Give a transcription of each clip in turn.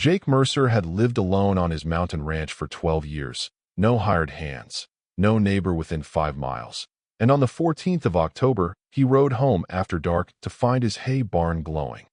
Jake Mercer had lived alone on his mountain ranch for 12 years, no hired hands, no neighbor within 5 miles. And on the 14th of October, he rode home after dark to find his hay barn glowing.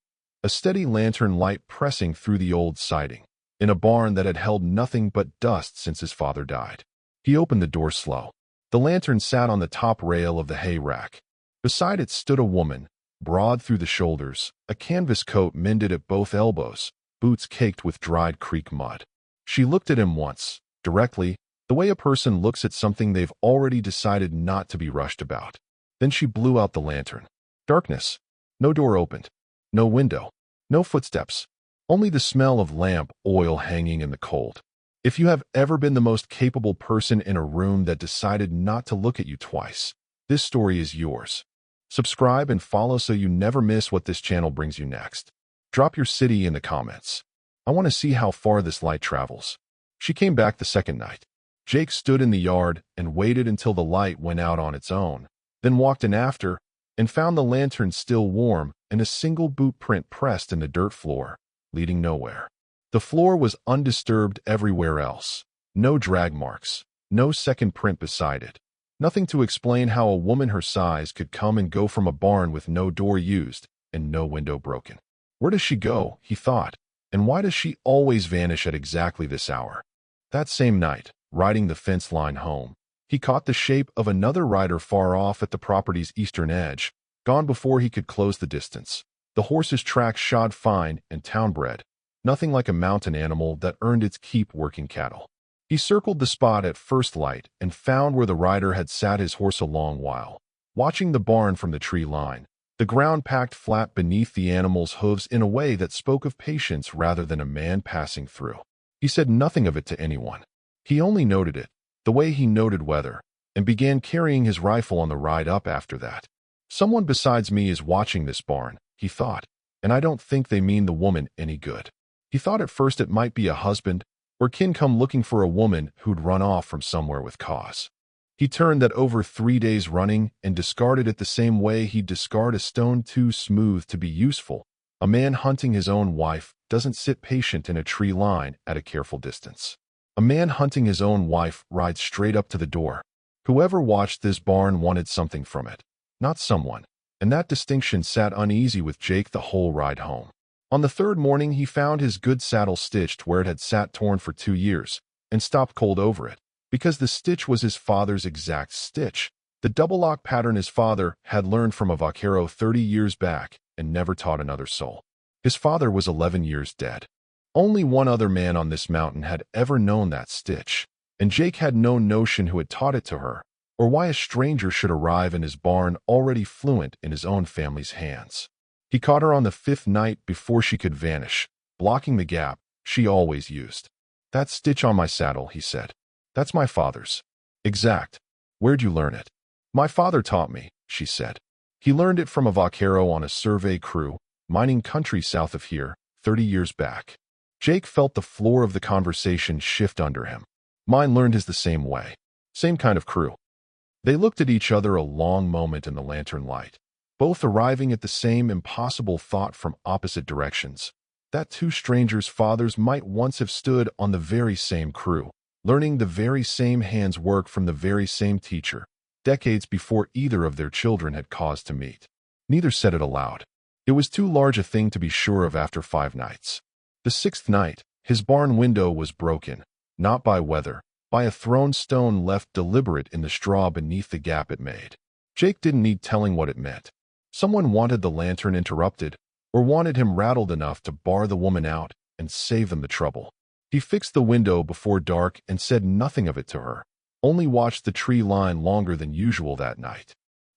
A steady lantern light pressing through the old siding, in a barn that had held nothing but dust since his father died. He opened the door slow. The lantern sat on the top rail of the hay rack. Beside it stood a woman, broad through the shoulders, a canvas coat mended at both elbows, boots caked with dried creek mud. She looked at him once, directly, the way a person looks at something they've already decided not to be rushed about. Then she blew out the lantern. Darkness. No door opened. No window. No footsteps. Only the smell of lamp oil hanging in the cold. If you have ever been the most capable person in a room that decided not to look at you twice, this story is yours. Subscribe and follow so you never miss what this channel brings you next. Drop your city in the comments. I want to see how far this light travels. She came back the second night. Jake stood in the yard and waited until the light went out on its own, then walked in after and found the lantern still warm and a single boot print pressed in the dirt floor, leading nowhere. The floor was undisturbed everywhere else. No drag marks, no second print beside it. Nothing to explain how a woman her size could come and go from a barn with no door used and no window broken. Where does she go, he thought, and why does she always vanish at exactly this hour? That same night, riding the fence line home, he caught the shape of another rider far off at the property's eastern edge, gone before he could close the distance. The horse's tracks shod fine and town-bred, nothing like a mountain animal that earned its keep working cattle. He circled the spot at first light and found where the rider had sat his horse a long while, watching the barn from the tree line. The ground packed flat beneath the animal's hooves in a way that spoke of patience rather than a man passing through. He said nothing of it to anyone. He only noted it, the way he noted weather, and began carrying his rifle on the ride up after that. Someone besides me is watching this barn, he thought, and I don't think they mean the woman any good. He thought at first it might be a husband or kin come looking for a woman who'd run off from somewhere with cause. He turned that over 3 days running and discarded it the same way he'd discard a stone too smooth to be useful. A man hunting his own wife doesn't sit patient in a tree line at a careful distance. A man hunting his own wife rides straight up to the door. Whoever watched this barn wanted something from it, not someone, and that distinction sat uneasy with Jake the whole ride home. On the third morning, he found his good saddle stitched where it had sat torn for 2 years, and stopped cold over it, because the stitch was his father's exact stitch, the double-lock pattern his father had learned from a vaquero 30 years back and never taught another soul. His father was 11 years dead. Only one other man on this mountain had ever known that stitch, and Jake had no notion who had taught it to her, or why a stranger should arrive in his barn already fluent in his own family's hands. He caught her on the 5th night before she could vanish, blocking the gap she always used. "That stitch on my saddle," he said. "That's my father's." "Exact. Where'd you learn it?" "My father taught me," she said. "He learned it from a vaquero on a survey crew, mining country south of here, 30 years back." Jake felt the floor of the conversation shift under him. "Mine learned his the same way. Same kind of crew." They looked at each other a long moment in the lantern light, both arriving at the same impossible thought from opposite directions, that two strangers' fathers might once have stood on the very same crew, learning the very same hands' work from the very same teacher, decades before either of their children had cause to meet. Neither said it aloud. It was too large a thing to be sure of after 5 nights. The 6th night, his barn window was broken, not by weather, by a thrown stone left deliberate in the straw beneath the gap it made. Jake didn't need telling what it meant. Someone wanted the lantern interrupted, or wanted him rattled enough to bar the woman out and save them the trouble. He fixed the window before dark and said nothing of it to her, only watched the tree line longer than usual that night.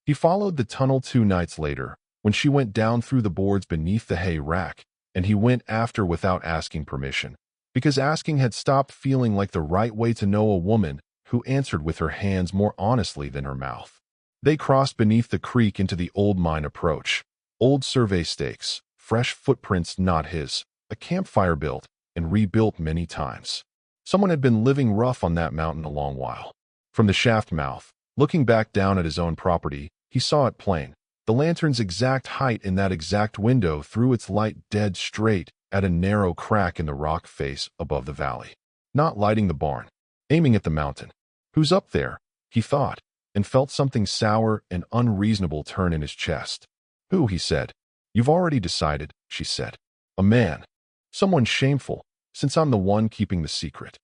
He followed the tunnel 2 nights later, when she went down through the boards beneath the hay rack, and he went after without asking permission, because asking had stopped feeling like the right way to know a woman who answered with her hands more honestly than her mouth. They crossed beneath the creek into the old mine approach. Old survey stakes, fresh footprints not his, a campfire built and rebuilt many times. Someone had been living rough on that mountain a long while. From the shaft mouth, looking back down at his own property, he saw it plain. The lantern's exact height in that exact window threw its light dead straight at a narrow crack in the rock face above the valley. Not lighting the barn, aiming at the mountain. Who's up there? He thought, and felt something sour and unreasonable turn in his chest. Who? He said. You've already decided, she said. A man. Someone shameful, since I'm the one keeping the secret.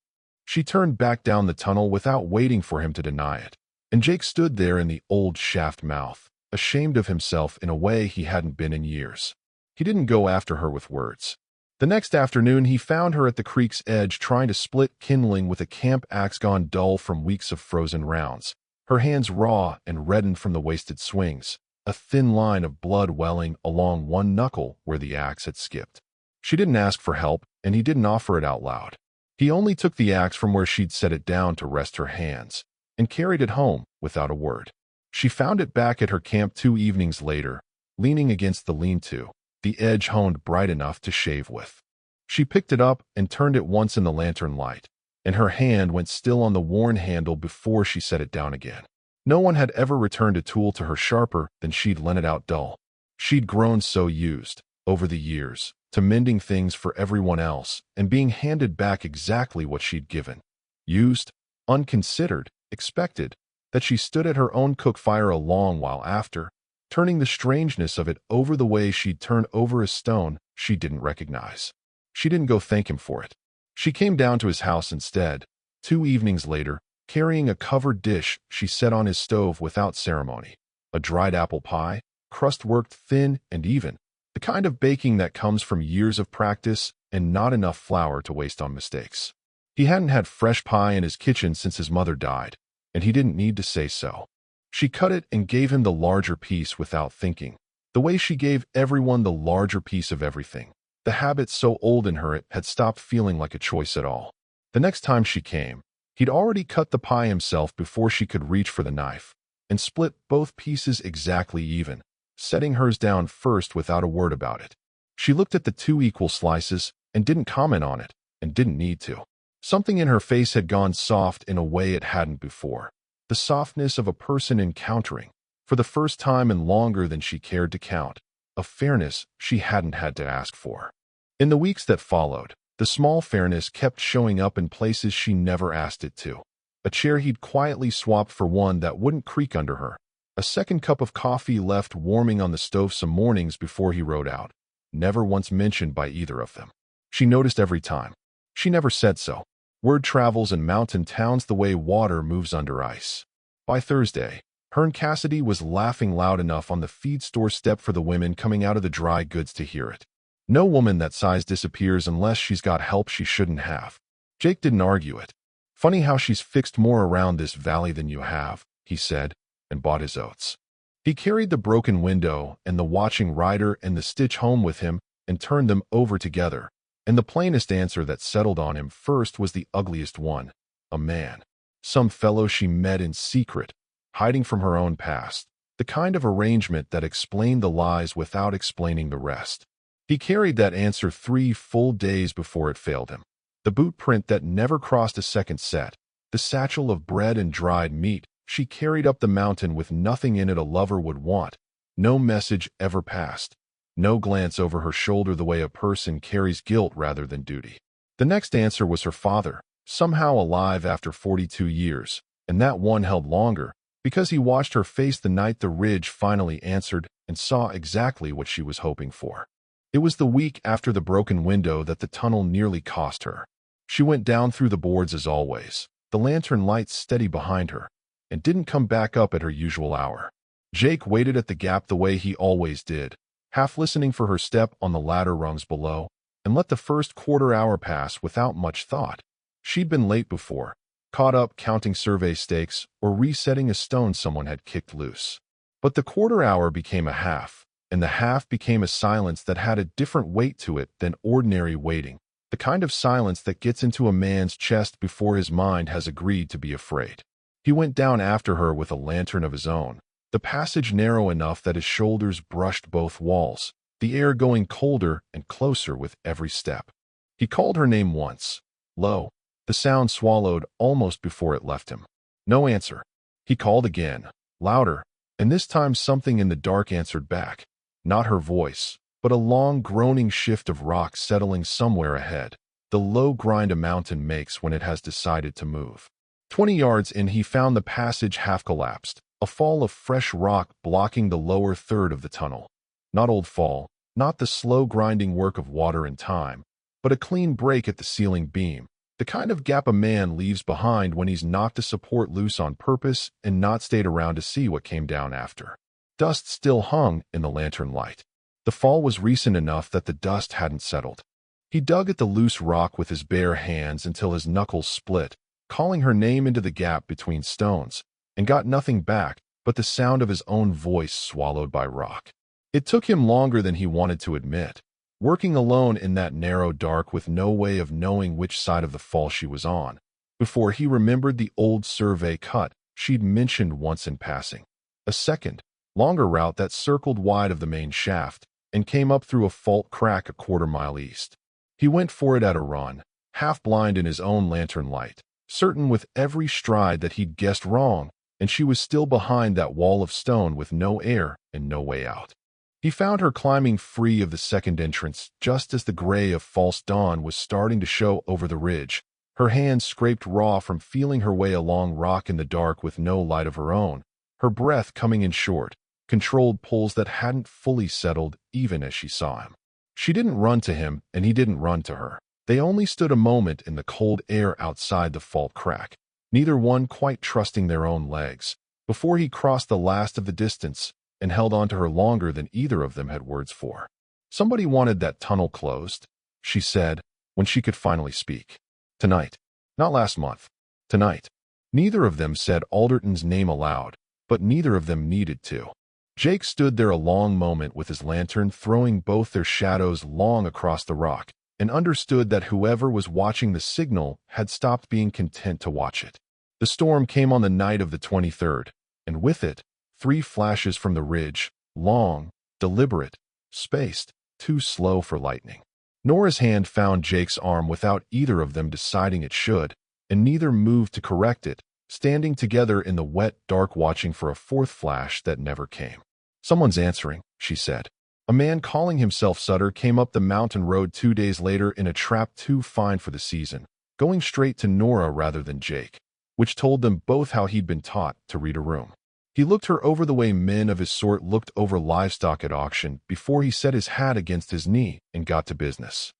She turned back down the tunnel without waiting for him to deny it. And Jake stood there in the old shaft mouth, ashamed of himself in a way he hadn't been in years. He didn't go after her with words. The next afternoon, he found her at the creek's edge trying to split kindling with a camp axe gone dull from weeks of frozen rounds, her hands raw and reddened from the wasted swings, a thin line of blood welling along one knuckle where the axe had skipped. She didn't ask for help, and he didn't offer it out loud. He only took the axe from where she'd set it down to rest her hands, and carried it home without a word. She found it back at her camp 2 evenings later, leaning against the lean-to, the edge honed bright enough to shave with. She picked it up and turned it once in the lantern light, and her hand went still on the worn handle before she set it down again. No one had ever returned a tool to her sharper than she'd lent it out dull. She'd grown so used, over the years, to mending things for everyone else and being handed back exactly what she'd given. Used, unconsidered, expected, that she stood at her own cook fire a long while after, turning the strangeness of it over the way she'd turn over a stone she didn't recognize. She didn't go thank him for it. She came down to his house instead, 2 evenings later, carrying a covered dish she set on his stove without ceremony. A dried apple pie, crust worked thin and even, the kind of baking that comes from years of practice and not enough flour to waste on mistakes. He hadn't had fresh pie in his kitchen since his mother died, and he didn't need to say so. She cut it and gave him the larger piece without thinking, the way she gave everyone the larger piece of everything. The habit so old in her it had stopped feeling like a choice at all. The next time she came, he'd already cut the pie himself before she could reach for the knife, and split both pieces exactly even, setting hers down first without a word about it. She looked at the 2 equal slices and didn't comment on it, and didn't need to. Something in her face had gone soft in a way it hadn't before. The softness of a person encountering, for the first time and longer than she cared to count, a fairness she hadn't had to ask for. In the weeks that followed, the small fairness kept showing up in places she never asked it to. A chair he'd quietly swapped for one that wouldn't creak under her. A second cup of coffee left warming on the stove some mornings before he rode out, never once mentioned by either of them. She noticed every time. She never said so. Word travels in mountain towns the way water moves under ice. By Thursday, Hearn Cassidy was laughing loud enough on the feed store step for the women coming out of the dry goods to hear it. No woman that size disappears unless she's got help she shouldn't have. Jake didn't argue it. Funny how she's fixed more around this valley than you have, he said, and bought his oats. He carried the broken window and the watching rider and the stitch home with him and turned them over together. And the plainest answer that settled on him first was the ugliest one. A man. Some fellow she met in secret, hiding from her own past. The kind of arrangement that explained the lies without explaining the rest. He carried that answer 3 full days before it failed him. The boot print that never crossed a second set. The satchel of bread and dried meat she carried up the mountain with nothing in it a lover would want. No message ever passed. No glance over her shoulder the way a person carries guilt rather than duty. The next answer was her father, somehow alive after 42 years, and that one held longer, because he watched her face the night the ridge finally answered and saw exactly what she was hoping for. It was the week after the broken window that the tunnel nearly cost her. She went down through the boards as always, the lantern light steady behind her, and didn't come back up at her usual hour. Jake waited at the gap the way he always did, half listening for her step on the ladder rungs below, and let the first quarter-hour pass without much thought. She'd been late before, caught up counting survey stakes or resetting a stone someone had kicked loose. But the quarter-hour became a half, and the half became a silence that had a different weight to it than ordinary waiting, the kind of silence that gets into a man's chest before his mind has agreed to be afraid. He went down after her with a lantern of his own, the passage narrow enough that his shoulders brushed both walls, the air going colder and closer with every step. He called her name once, low, the sound swallowed almost before it left him. No answer. He called again, louder, and this time something in the dark answered back. Not her voice, but a long, groaning shift of rock settling somewhere ahead, the low grind a mountain makes when it has decided to move. 20 yards in, he found the passage half collapsed, a fall of fresh rock blocking the lower third of the tunnel. Not old fall, not the slow grinding work of water and time, but a clean break at the ceiling beam, the kind of gap a man leaves behind when he's knocked a support loose on purpose and not stayed around to see what came down after. Dust still hung in the lantern light. The fall was recent enough that the dust hadn't settled. He dug at the loose rock with his bare hands until his knuckles split, calling her name into the gap between stones, and got nothing back but the sound of his own voice swallowed by rock. It took him longer than he wanted to admit, working alone in that narrow dark with no way of knowing which side of the fall she was on, before he remembered the old survey cut she'd mentioned once in passing. A second, longer route that circled wide of the main shaft and came up through a fault crack a quarter-mile east. He went for it at a run, half blind in his own lantern light, certain with every stride that he'd guessed wrong, and she was still behind that wall of stone with no air and no way out. He found her climbing free of the second entrance just as the gray of false dawn was starting to show over the ridge, her hands scraped raw from feeling her way along rock in the dark with no light of her own, her breath coming in short, controlled pulls that hadn't fully settled even as she saw him. She didn't run to him, and he didn't run to her. They only stood a moment in the cold air outside the fault crack, neither one quite trusting their own legs, before he crossed the last of the distance and held on to her longer than either of them had words for. "Somebody wanted that tunnel closed," she said, when she could finally speak. "Tonight. Not last month. Tonight." Neither of them said Alderton's name aloud, but neither of them needed to. Jake stood there a long moment with his lantern throwing both their shadows long across the rock, and understood that whoever was watching the signal had stopped being content to watch it. The storm came on the night of the 23rd, and with it, 3 flashes from the ridge, long, deliberate, spaced, too slow for lightning. Nora's hand found Jake's arm without either of them deciding it should, and neither moved to correct it, standing together in the wet dark watching for a 4th flash that never came. "Someone's answering," she said. A man calling himself Sutter came up the mountain road 2 days later in a trap too fine for the season, going straight to Nora rather than Jake, which told them both how he'd been taught to read a room. He looked her over the way men of his sort looked over livestock at auction before he set his hat against his knee and got to business.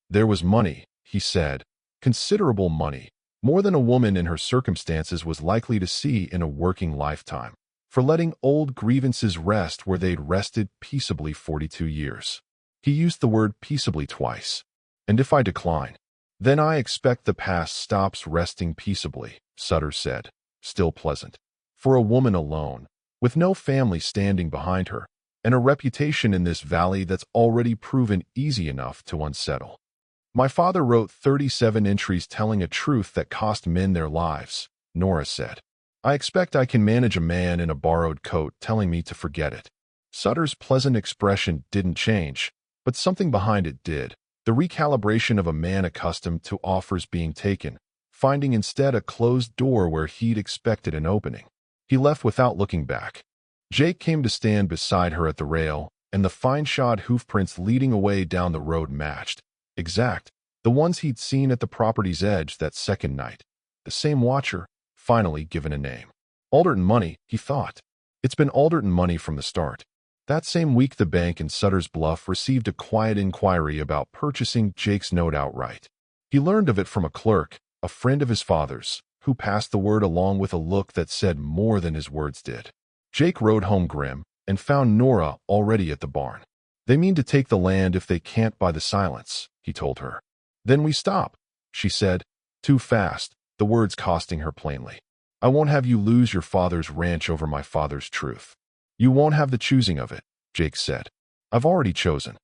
There was money, he said, considerable money, more than a woman in her circumstances was likely to see in a working lifetime, for letting old grievances rest where they'd rested peaceably 42 years. He used the word peaceably twice. "And if I decline, then I expect the past stops resting peaceably," Sutter said, still pleasant. For a woman alone, with no family standing behind her, and a reputation in this valley that's already proven easy enough to unsettle. "My father wrote 37 entries telling a truth that cost men their lives," Nora said. "I expect I can manage a man in a borrowed coat telling me to forget it." Sutter's pleasant expression didn't change, but something behind it did, the recalibration of a man accustomed to offers being taken, finding instead a closed door where he'd expected an opening. He left without looking back. Jake came to stand beside her at the rail, and the fine-shod hoofprints leading away down the road matched, exact, the ones he'd seen at the property's edge that second night. The same watcher, finally given a name. Alderton money, he thought. It's been Alderton money from the start. That same week the bank in Sutter's Bluff received a quiet inquiry about purchasing Jake's note outright. He learned of it from a clerk, a friend of his father's, who passed the word along with a look that said more than his words did. Jake rode home grim and found Nora already at the barn. "They mean to take the land if they can't buy the silence," he told her. "Then we stop," she said, too fast, the words costing her plainly. "I won't have you lose your father's ranch over my father's truth." "You won't have the choosing of it," Jake said. "I've already chosen."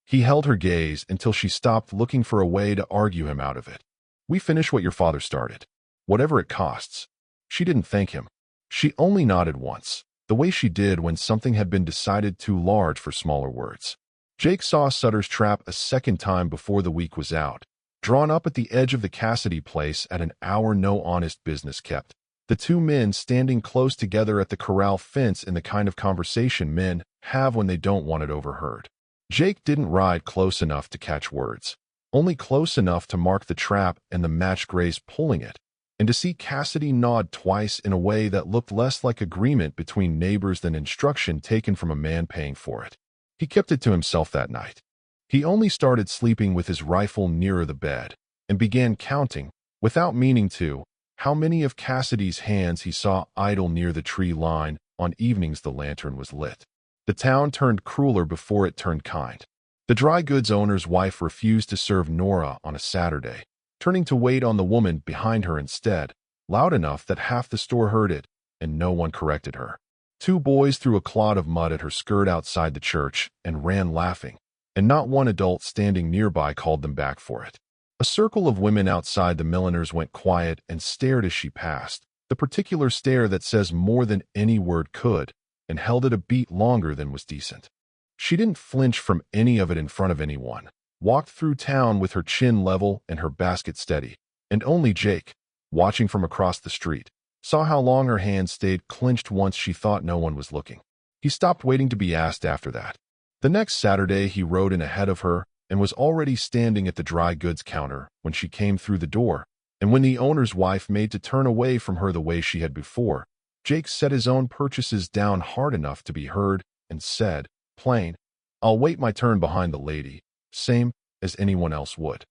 He held her gaze until she stopped looking for a way to argue him out of it. "We finish what your father started. Whatever it costs." She didn't thank him. She only nodded once, the way she did when something had been decided too large for smaller words. Jake saw Sutter's trap a second time before the week was out, drawn up at the edge of the Cassidy place at an hour no honest business kept. The 2 men standing close together at the corral fence in the kind of conversation men have when they don't want it overheard. Jake didn't ride close enough to catch words, only close enough to mark the trap and the match Grace pulling it, and to see Cassidy nod twice in a way that looked less like agreement between neighbors than instruction taken from a man paying for it. He kept it to himself that night. He only started sleeping with his rifle nearer the bed, and began counting, without meaning to, how many of Cassidy's hands he saw idle near the tree line on evenings the lantern was lit. The town turned crueler before it turned kind. The dry goods owner's wife refused to serve Nora on a Saturday, turning to wait on the woman behind her instead, loud enough that half the store heard it, and no one corrected her. 2 boys threw a clod of mud at her skirt outside the church and ran laughing, and not one adult standing nearby called them back for it. A circle of women outside the milliner's went quiet and stared as she passed, the particular stare that says more than any word could, and held it a beat longer than was decent. She didn't flinch from any of it in front of anyone, walked through town with her chin level and her basket steady, and only Jake, watching from across the street, saw how long her hands stayed clenched once she thought no one was looking. He stopped waiting to be asked after that. The next Saturday he rode in ahead of her and was already standing at the dry goods counter when she came through the door, and when the owner's wife made to turn away from her the way she had before, Jake set his own purchases down hard enough to be heard and said, plain, "I'll wait my turn behind the lady, same as anyone else would."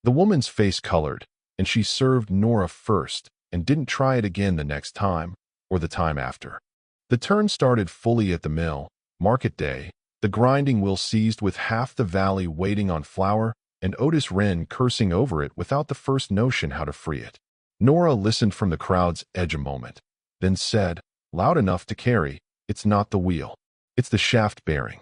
The woman's face colored, and she served Nora first and didn't try it again the next time or the time after. The turn started fully at the mill, market day, the grinding wheel seized with half the valley waiting on flour, and Otis Wren cursing over it without the first notion how to free it. Nora listened from the crowd's edge a moment, then said, loud enough to carry, "It's not the wheel. It's the shaft bearing."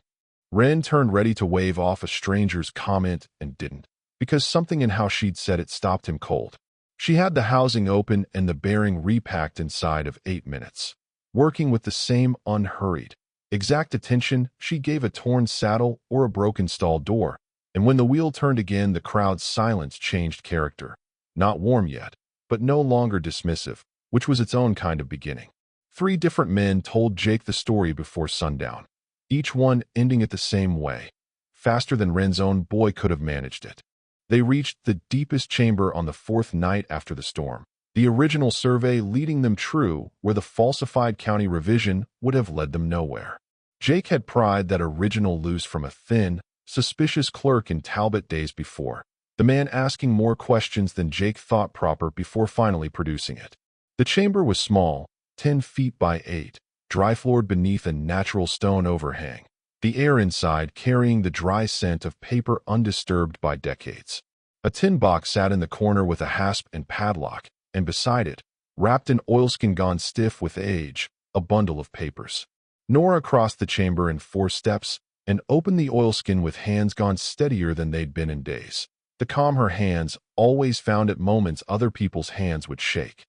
Wren turned ready to wave off a stranger's comment and didn't, because something in how she'd said it stopped him cold. She had the housing open and the bearing repacked inside of 8 minutes. Working with the same unhurried, exact attention she gave a torn saddle or a broken stall door, and when the wheel turned again the crowd's silence changed character. Not warm yet, but no longer dismissive, which was its own kind of beginning. 3 different men told Jake the story before sundown, each one ending it the same way, faster than Wren's own boy could have managed it. They reached the deepest chamber on the 4th night after the storm, the original survey leading them true where the falsified county revision would have led them nowhere. Jake had pried that original loose from a thin, suspicious clerk in Talbot days before, the man asking more questions than Jake thought proper before finally producing it. The chamber was small, 10 feet by 8, dry-floored beneath a natural stone overhang, the air inside carrying the dry scent of paper undisturbed by decades. A tin box sat in the corner with a hasp and padlock, and beside it, wrapped in oilskin gone stiff with age, a bundle of papers. Nora crossed the chamber in 4 steps and opened the oilskin with hands gone steadier than they'd been in days, to calm her hands, always found at moments other people's hands would shake.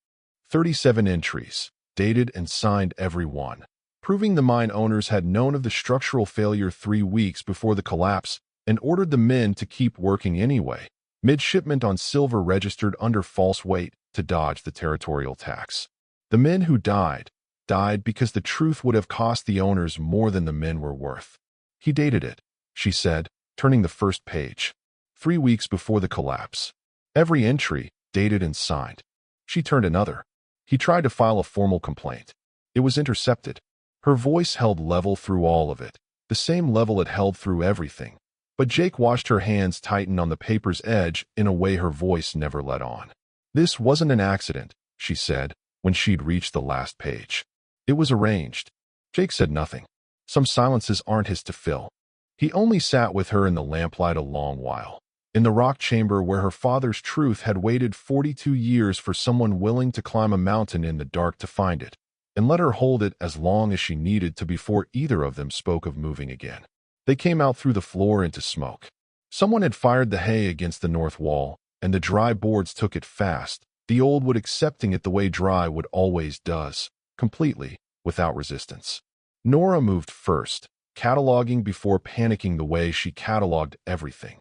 37 entries, dated and signed every one, proving the mine owners had known of the structural failure 3 weeks before the collapse and ordered the men to keep working anyway, midshipment on silver registered under false weight to dodge the territorial tax. The men who died because the truth would have cost the owners more than the men were worth. He dated it, she said, turning the first page. 3 weeks before the collapse. Every entry, dated and signed. She turned another. He tried to file a formal complaint. It was intercepted. Her voice held level through all of it, the same level it held through everything. But Jake watched her hands tighten on the paper's edge in a way her voice never let on. "This wasn't an accident," she said, when she'd reached the last page. "It was arranged." Jake said nothing. Some silences aren't his to fill. He only sat with her in the lamplight a long while, in the rock chamber where her father's truth had waited 42 years for someone willing to climb a mountain in the dark to find it, and let her hold it as long as she needed to before either of them spoke of moving again. They came out through the floor into smoke. Someone had fired the hay against the north wall, and the dry boards took it fast, the old wood accepting it the way dry wood always does, completely, without resistance. Nora moved first, cataloging before panicking the way she cataloged everything.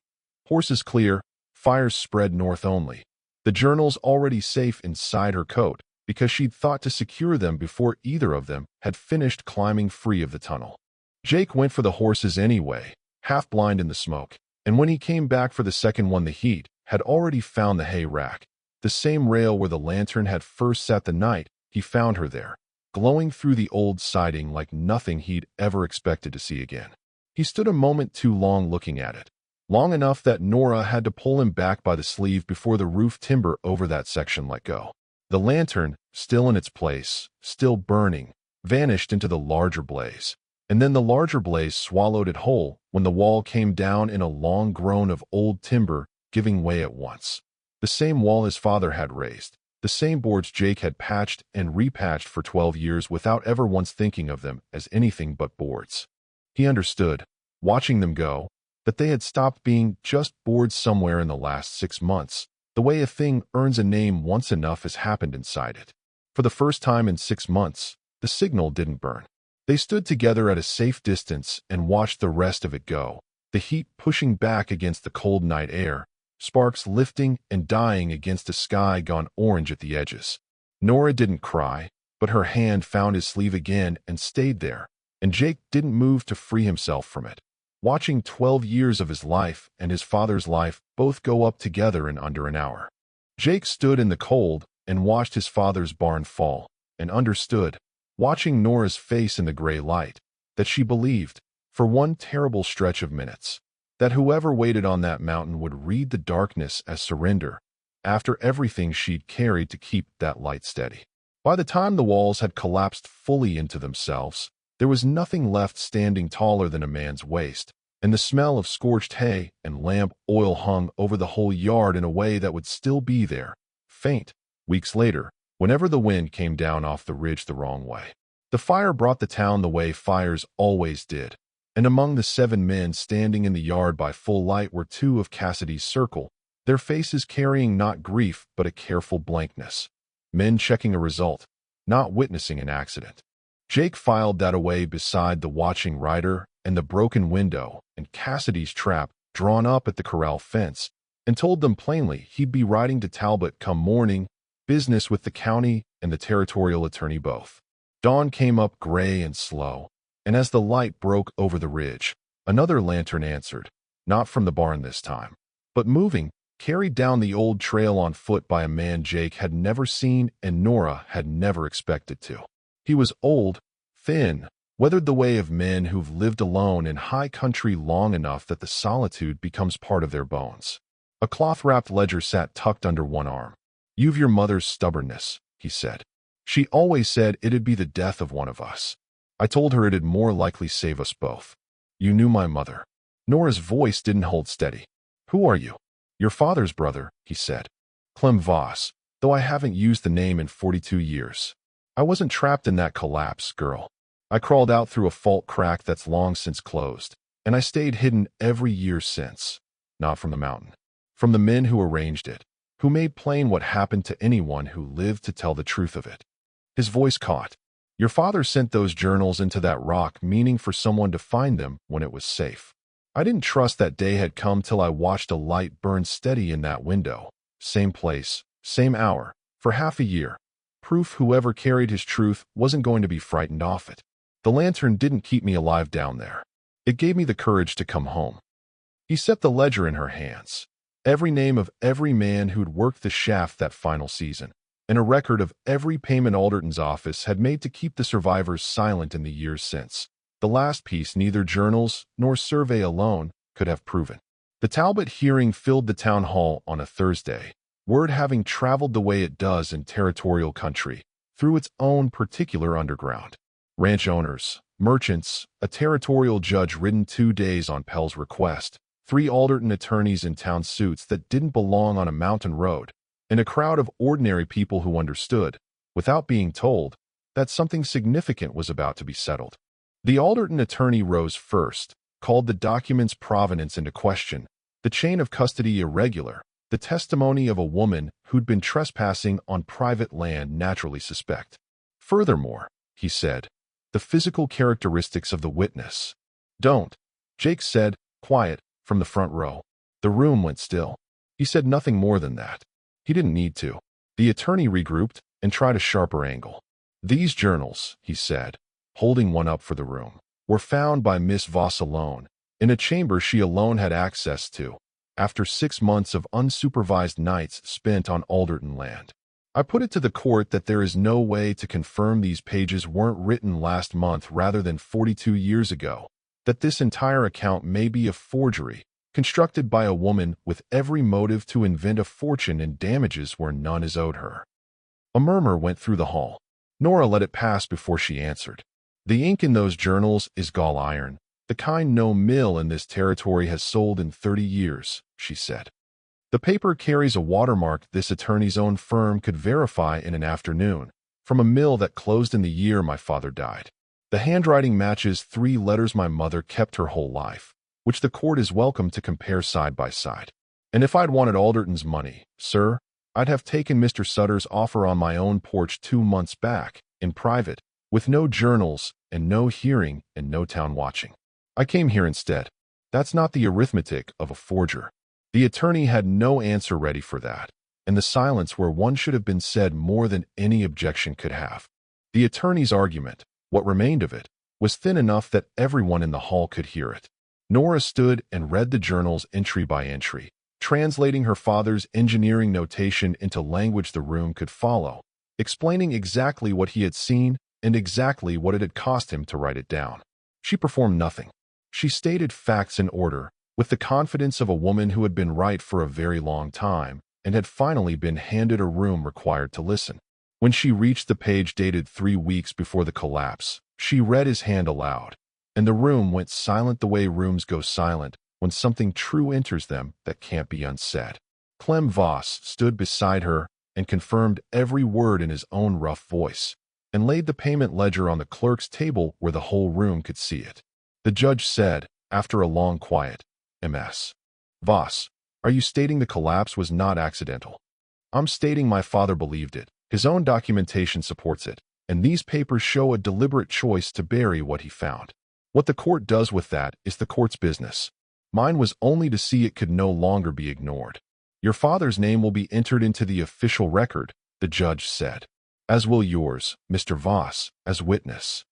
Horses clear, fires spread north only. The journals already safe inside her coat, because she'd thought to secure them before either of them had finished climbing free of the tunnel. Jake went for the horses anyway, half blind in the smoke. And when he came back for the second one, the heat had already found the hay rack. The same rail where the lantern had first sat the night he found her there, glowing through the old siding like nothing he'd ever expected to see again. He stood a moment too long looking at it, long enough that Nora had to pull him back by the sleeve before the roof timber over that section let go. The lantern, still in its place, still burning, vanished into the larger blaze. And then the larger blaze swallowed it whole when the wall came down in a long groan of old timber, giving way at once. The same wall his father had raised, the same boards Jake had patched and repatched for 12 years without ever once thinking of them as anything but boards. He understood, watching them go, that they had stopped being just boards somewhere in the last 6 months, the way a thing earns a name once enough has happened inside it. For the first time in 6 months, the signal didn't burn. They stood together at a safe distance and watched the rest of it go, the heat pushing back against the cold night air, sparks lifting and dying against a sky gone orange at the edges. Nora didn't cry, but her hand found his sleeve again and stayed there, and Jake didn't move to free himself from it. Watching 12 years of his life and his father's life both go up together in under an hour. Jake stood in the cold and watched his father's barn fall, and understood, watching Nora's face in the gray light, that she believed, for one terrible stretch of minutes, that whoever waited on that mountain would read the darkness as surrender, after everything she'd carried to keep that light steady. By the time the walls had collapsed fully into themselves, there was nothing left standing taller than a man's waist, and the smell of scorched hay and lamp oil hung over the whole yard in a way that would still be there, faint, weeks later, whenever the wind came down off the ridge the wrong way. The fire brought the town the way fires always did, and among the 7 men standing in the yard by full light were 2 of Cassidy's circle, their faces carrying not grief but a careful blankness. Men checking a result, not witnessing an accident. Jake filed that away beside the watching rider and the broken window and Cassidy's trap drawn up at the corral fence, and told them plainly he'd be riding to Talbot come morning, business with the county and the territorial attorney both. Dawn came up gray and slow, and as the light broke over the ridge, another lantern answered, not from the barn this time, but moving, carried down the old trail on foot by a man Jake had never seen and Nora had never expected to. He was old, thin, weathered the way of men who've lived alone in high country long enough that the solitude becomes part of their bones. A cloth-wrapped ledger sat tucked under one arm. "You've your mother's stubbornness," he said. "She always said it'd be the death of one of us. I told her it'd more likely save us both. You knew my mother." Nora's voice didn't hold steady. "Who are you?" "Your father's brother," he said. "Clem Voss, though I haven't used the name in 42 years. I wasn't trapped in that collapse, girl. I crawled out through a fault crack that's long since closed, and I stayed hidden every year since. Not from the mountain. From the men who arranged it, who made plain what happened to anyone who lived to tell the truth of it." His voice caught. "Your father sent those journals into that rock meaning for someone to find them when it was safe. I didn't trust that day had come till I watched a light burn steady in that window. Same place, same hour, for half a year. Proof whoever carried his truth wasn't going to be frightened off it. The lantern didn't keep me alive down there. It gave me the courage to come home." He set the ledger in her hands. Every name of every man who'd worked the shaft that final season, and a record of every payment Alderton's office had made to keep the survivors silent in the years since. The last piece neither journals nor survey alone could have proven. The Talbot hearing filled the town hall on a Thursday, word having traveled the way it does in territorial country, through its own particular underground. Ranch owners, merchants, a territorial judge ridden 2 days on Pell's request, 3 Alderton attorneys in town suits that didn't belong on a mountain road, and a crowd of ordinary people who understood, without being told, that something significant was about to be settled. The Alderton attorney rose first, called the document's provenance into question, the chain of custody irregular, the testimony of a woman who'd been trespassing on private land naturally suspect. Furthermore, he said, the physical characteristics of the witness. "Don't," Jake said, quiet, from the front row. The room went still. He said nothing more than that. He didn't need to. The attorney regrouped and tried a sharper angle. "These journals," he said, holding one up for the room, "were found by Miss Voss alone, in a chamber she alone had access to, after 6 months of unsupervised nights spent on Alderton land. I put it to the court that there is no way to confirm these pages weren't written last month rather than 42 years ago, that this entire account may be a forgery, constructed by a woman with every motive to invent a fortune in damages where none is owed her. A murmur went through the hall. Nora let it pass before she answered. The ink in those journals is gall iron, the kind no mill in this territory has sold in 30 years, she said. The paper carries a watermark this attorney's own firm could verify in an afternoon, from a mill that closed in the year my father died. The handwriting matches 3 letters my mother kept her whole life, which the court is welcome to compare side by side. And if I'd wanted Alderton's money, sir, I'd have taken Mr. Sutter's offer on my own porch 2 months back, in private, with no journals and no hearing and no town watching. I came here instead. That's not the arithmetic of a forger. The attorney had no answer ready for that, and the silence where one should have been said more than any objection could have. The attorney's argument, what remained of it, was thin enough that everyone in the hall could hear it. Nora stood and read the journals entry by entry, translating her father's engineering notation into language the room could follow, explaining exactly what he had seen and exactly what it had cost him to write it down. She performed nothing. She stated facts in order, with the confidence of a woman who had been right for a very long time and had finally been handed a room required to listen. When she reached the page dated 3 weeks before the collapse, she read his hand aloud, and the room went silent the way rooms go silent when something true enters them that can't be unsaid. Clem Voss stood beside her and confirmed every word in his own rough voice, and laid the payment ledger on the clerk's table where the whole room could see it. The judge said, after a long quiet, "Ms. Voss, are you stating the collapse was not accidental?" "I'm stating my father believed it. His own documentation supports it, and these papers show a deliberate choice to bury what he found. What the court does with that is the court's business. Mine was only to see it could no longer be ignored. Your father's name will be entered into the official record," the judge said, "as will yours, Mr. Voss, as witness."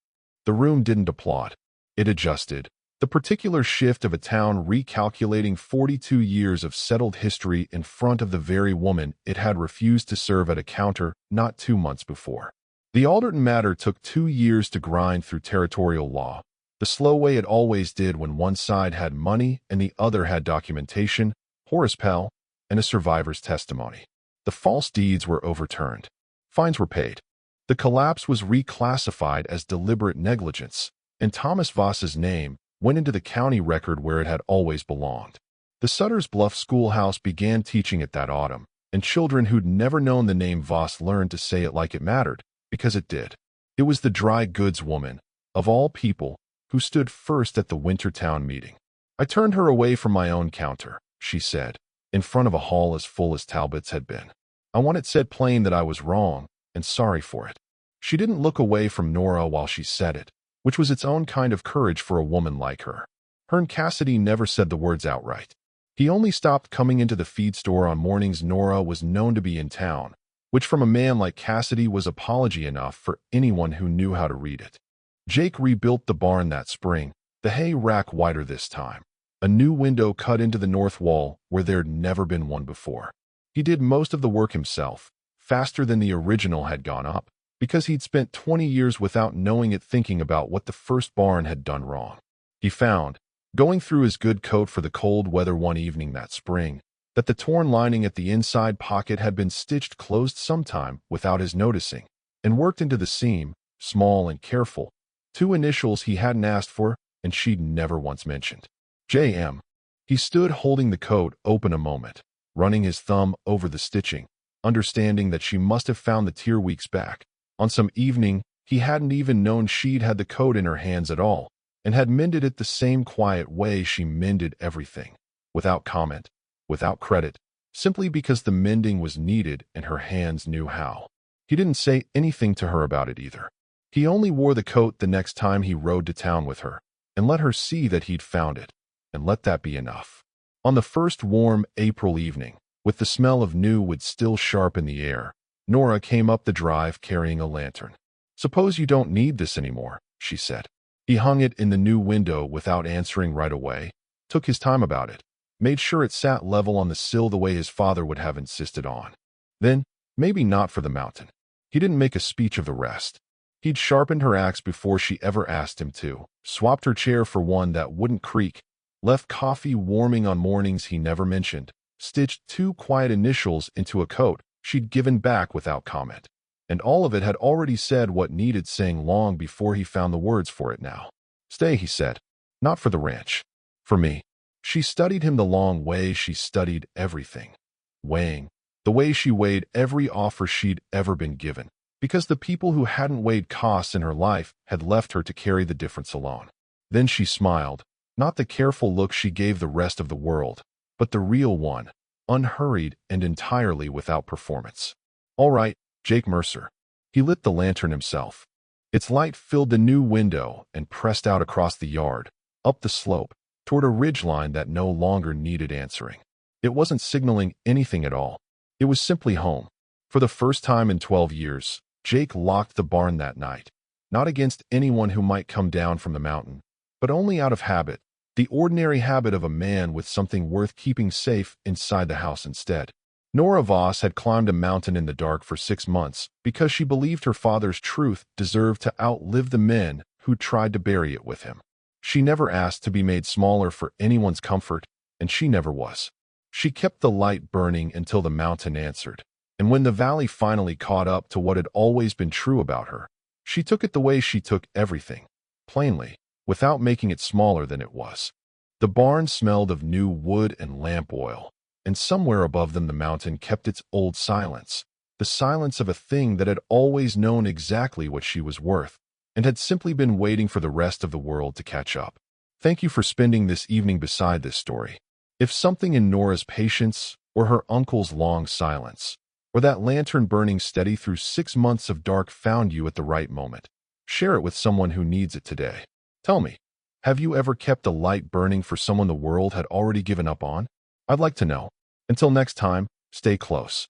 The room didn't applaud. It adjusted. The particular shift of a town recalculating 42 years of settled history in front of the very woman it had refused to serve at a counter not 2 months before. The Alderton matter took 2 years to grind through territorial law, the slow way it always did when one side had money and the other had documentation, horsepell, and a survivor's testimony. The false deeds were overturned. Fines were paid. The collapse was reclassified as deliberate negligence, and Thomas Voss's name went into the county record where it had always belonged. The Sutter's Bluff schoolhouse began teaching it that autumn, and children who'd never known the name Voss learned to say it like it mattered, because it did. It was the dry goods woman, of all people, who stood first at the winter town meeting. "I turned her away from my own counter," she said, in front of a hall as full as Talbot's had been. "I want it said plain that I was wrong, and sorry for it." She didn't look away from Nora while she said it, which was its own kind of courage for a woman like her. Hearn Cassidy never said the words outright. He only stopped coming into the feed store on mornings Nora was known to be in town, which from a man like Cassidy was apology enough for anyone who knew how to read it. Jake rebuilt the barn that spring, the hay rack wider this time. A new window cut into the north wall where there'd never been one before. He did most of the work himself, faster than the original had gone up, because he'd spent 20 years without knowing it thinking about what the first barn had done wrong. He found, going through his good coat for the cold weather one evening that spring, that the torn lining at the inside pocket had been stitched closed sometime without his noticing, and worked into the seam, small and careful, 2 initials he hadn't asked for and she'd never once mentioned. J.M. He stood holding the coat open a moment, running his thumb over the stitching, understanding that she must have found the tear weeks back. On some evening, he hadn't even known she'd had the coat in her hands at all, and had mended it the same quiet way she mended everything, without comment, without credit, simply because the mending was needed and her hands knew how. He didn't say anything to her about it either. He only wore the coat the next time he rode to town with her, and let her see that he'd found it, and let that be enough. On the first warm April evening, with the smell of new wood still sharp in the air, Nora came up the drive carrying a lantern. "Suppose you don't need this anymore," she said. He hung it in the new window without answering right away, took his time about it, made sure it sat level on the sill the way his father would have insisted on. Then, maybe not for the mountain. He didn't make a speech of the rest. He'd sharpened her axe before she ever asked him to, swapped her chair for one that wouldn't creak, left coffee warming on mornings he never mentioned, stitched 2 quiet initials into a coat she'd given back without comment. And all of it had already said what needed saying long before he found the words for it now. Stay, he said. Not for the ranch. For me. She studied him the long way she studied everything. Weighing. The way she weighed every offer she'd ever been given. Because the people who hadn't weighed costs in her life had left her to carry the difference alone. Then she smiled. Not the careful look she gave the rest of the world, but the real one. Unhurried and entirely without performance. All right, Jake Mercer. He lit the lantern himself. Its light filled the new window and pressed out across the yard, up the slope, toward a ridgeline that no longer needed answering. It wasn't signaling anything at all. It was simply home. For the first time in 12 years, Jake locked the barn that night, not against anyone who might come down from the mountain, but only out of habit, the ordinary habit of a man with something worth keeping safe inside the house instead. Nora Voss had climbed a mountain in the dark for 6 months because she believed her father's truth deserved to outlive the men who tried to bury it with him. She never asked to be made smaller for anyone's comfort, and she never was. She kept the light burning until the mountain answered, and when the valley finally caught up to what had always been true about her, she took it the way she took everything, plainly, without making it smaller than it was. The barn smelled of new wood and lamp oil, and somewhere above them the mountain kept its old silence, the silence of a thing that had always known exactly what she was worth, and had simply been waiting for the rest of the world to catch up. Thank you for spending this evening beside this story. If something in Nora's patience, or her uncle's long silence, or that lantern burning steady through 6 months of dark found you at the right moment, share it with someone who needs it today. Tell me, have you ever kept a light burning for someone the world had already given up on? I'd like to know. Until next time, stay close.